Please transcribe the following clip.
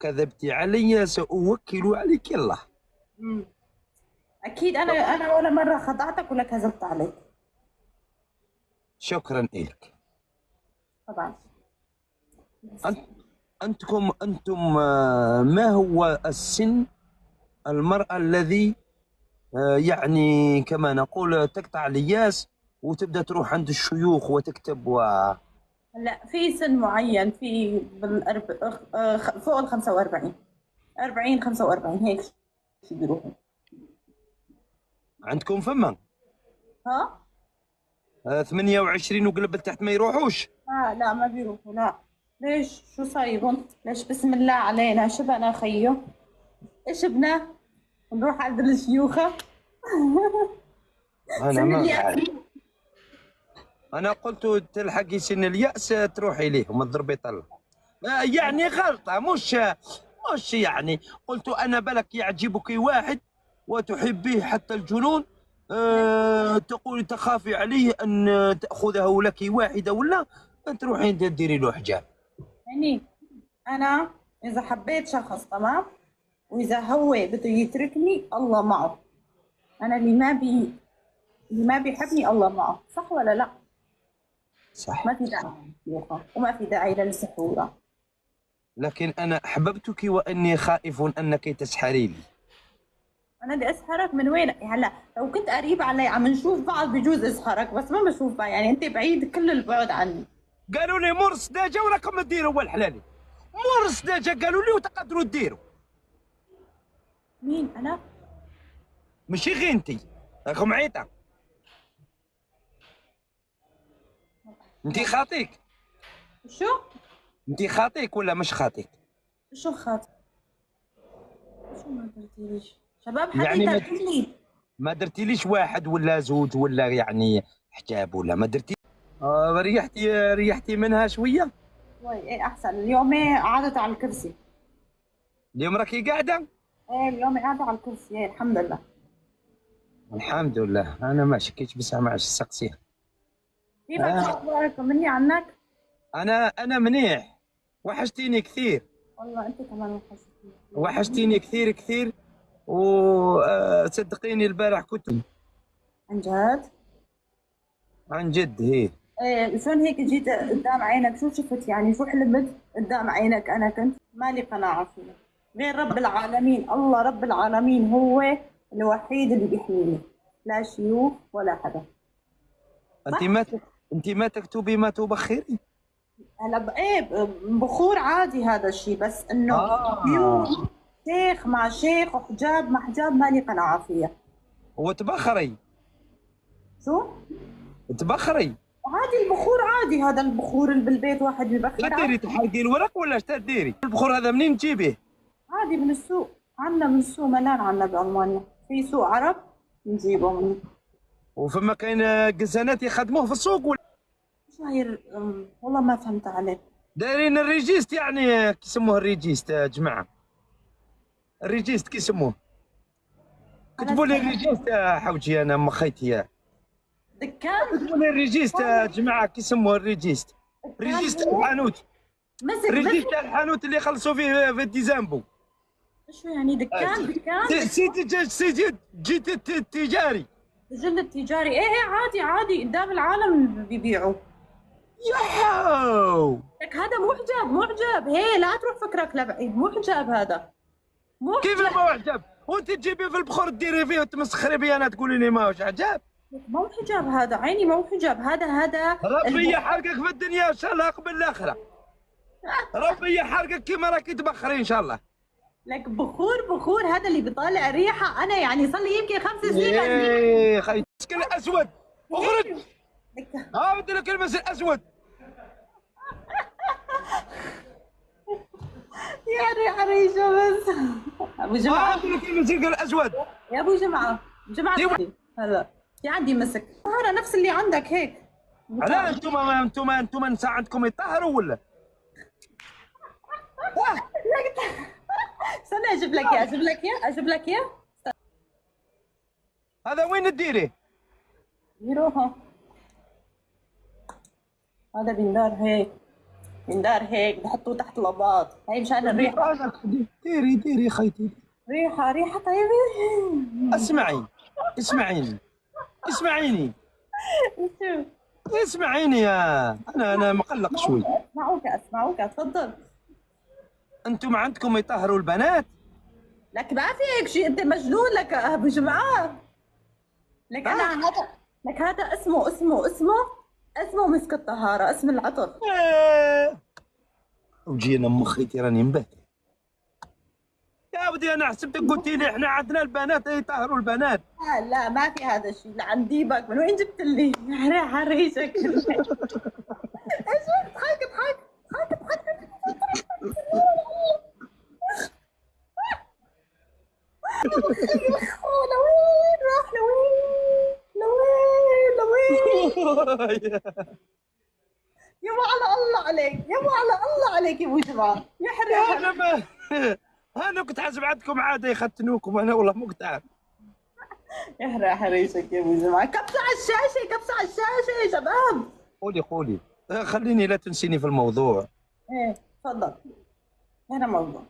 كذبت علي سأوكل عليك الله. مم. اكيد انا ولا مره خدعتك ولا كذبت عليك. شكرا لك. طبعا. أنت أنتم ما هو السن المرأة الذي يعني كما نقول تقطع الياس وتبدأ تروح عند الشيوخ وتكتب لا، في سن معين، في فوق ال 45، 40 45 هيك شي بيروحوا. عندكم فما ها؟ 28 وقلب لتحت ما يروحوش؟ لا ما بيروحوا، لا. ليش؟ شو صايبهم؟ ليش؟ بسم الله علينا، شو بنا خيو؟ ايش بنا؟ نروح عند الشيوخة؟ أنا سن ما اليأس. بعرف. أنا قلت تلحقي سن اليأس تروحي ليه وما تضربي طلة. يعني غلطة، مش يعني قلت أنا بلك يعجبك واحد وتحبيه حتى الجنون، تقولي تخافي عليه أن تأخذه لك واحدة ولا تروحين تديري له حجاب. يعني أنا إذا حبيت شخص، تمام، وإذا هو بده يتركني الله معه. أنا اللي ما بيحبني الله معه، صح ولا لا؟ صح. ما في داعي للشيوخة وما في داعي للسحورة. لكن أنا أحببتك وأني خائف أنك تسحري لي. أنا بدي أسهرك من وين؟ هلا لو كنت قريب علي عم نشوف بعض بجوز أسهرك، بس ما بشوف بعض، يعني أنت بعيد كل البعد عني. قالوا لي مر سداجة وراكم تديروا والحلالي، مر سداجة قالوا لي وتقدروا تديروا. مين أنا؟ ماشي غير انت، راكم عيطة. انت خاطيك؟ شو؟ انت خاطيك ولا مش خاطيك؟ شو خاطر؟ شو ما درتيليش؟ شباب حدا يعني يتركني. ما درتيليش واحد ولا زوج ولا يعني حجاب ولا ما درتي؟ ريحتي منها شويه. شوي ايه احسن. اليوم قعدت على الكرسي. اليوم راكي قاعده. ايه اليوم قاعدة على الكرسي، ايه الحمد لله. الحمد لله. انا ما شكيتش بس ما عادش السقسيه. كيفك؟ شو آه. اخبارك؟ طمني عنك. انا منيح. وحشتيني كثير. والله انت كمان وحشتني. وحشتيني كثير كثير. وصدقيني البارح كنت عن جد؟ عن جد هي. ايه شلون هيك جيت قدام عينك؟ شو شفت يعني؟ شو حلمت قدام عينك؟ انا كنت مالي قناعة فيه غير رب العالمين. الله رب العالمين هو الوحيد اللي بيحميني، لا شيوخ ولا حدا. انت صح؟ ما انت ما تكتبي ما تبخري. هلا ايه بخور عادي هذا الشيء، بس انه اه. بيوت شيخ مع شيخ وحجاب مع حجاب مالي قناعة فيها. وتبخري. شو؟ تبخري. عادي البخور عادي، هذا البخور اللي بالبيت واحد بيبخر تديري عادي. تحرقي الورق ولا اش تديري؟ البخور هذا منين تجيبيه؟ عادي من السوق، عنا من السوق ملان، عنا بألمانيا في سوق عرب نجيبه منه. وفما كاين قزانات يخدموه في السوق ولا شو هي والله ما فهمت عليه. دايرين الريجيست يعني كيسموه الريجيست يا جماعه. الريجيست كيسموه. أنا كتبوا لي الريجيست يا حوجي انا مخيتي يا. دكان. كتبوا لي الريجيست يا جماعه كيسموه الريجيست. دكان ريجيست هو الحانوت. مسك ريجيست الحانوت اللي يخلصوا فيه في الديزامبو. شو يعني دكان؟ سيدي جيت التجاري. سجل التجاري، ايه ايه عادي عادي قدام العالم بيبيعوا. ياهو. لك هذا مو حجاب، مو حجاب، هي لا تروح فكرك لبعيد، مو حجاب هذا، مو كيف حجاب. ما هو عجب؟ وانت تجيبي في البخور تديري فيه وتمسخري بي انا تقولي لي ما هوش عجب؟ مو حجاب هذا، عيني مو حجاب هذا ربي يحرقك في الدنيا ان شاء الله قبل الاخره. ربي يحرقك كما راكي تبخري ان شاء الله. لك بخور هذا اللي بيطلع ريحه، انا يعني صار لي يمكن 5 سنين ايه خي مسكين الاسود اخرج. لك ها بدي لك المس الاسود. يا ريحه ريشه بس. ابو جمعه، بدي لك المسك الاسود. يا ابو جمعه، جمعه هلا في عندي مسك طهره نفس اللي عندك هيك. لا انتم نساء عندكم يطهروا ولا؟ استنى اجيب لك اياه، اجيب لك اياه. هذا وين تديري؟ يروحوا هذا بندار هيك يندار هيك بحطوه تحت لباط، هي مشان الريحه. ديري خيتي. ريحه طيبه. اسمعي، اسمعيني، اسمعيني، شو؟ اسمعيني يا انا مقلق شوي. اسمعوك تفضل. انتم عندكم يطهروا البنات؟ لك ما في هيك شيء، انت مجنون لك ابو جمعه. لك انا هذا، لك هذا اسمه مسك الطهاره، اسم العطر. وجينا مخيتي راني مبهدل. يا ودي انا حسبتك قلتي لي احنا عندنا البنات يطهروا البنات. لا ما في هذا الشيء، لعن ديبك من وين جبت لي؟ حريشك. ايش اضحك. لوين راح؟ لوين؟ يابا على الله عليك، يابا على الله عليك يا ابو جمعه، يحرق. انا ما انا كنت حاسب عندكم عاده يختنوكم، انا والله مو قطع. يحرق حريشك يا ابو جمعه. كبسه على الشاشه يا شباب. قولي خليني لا تنسيني في الموضوع. ايه تفضل، هنا موضوع.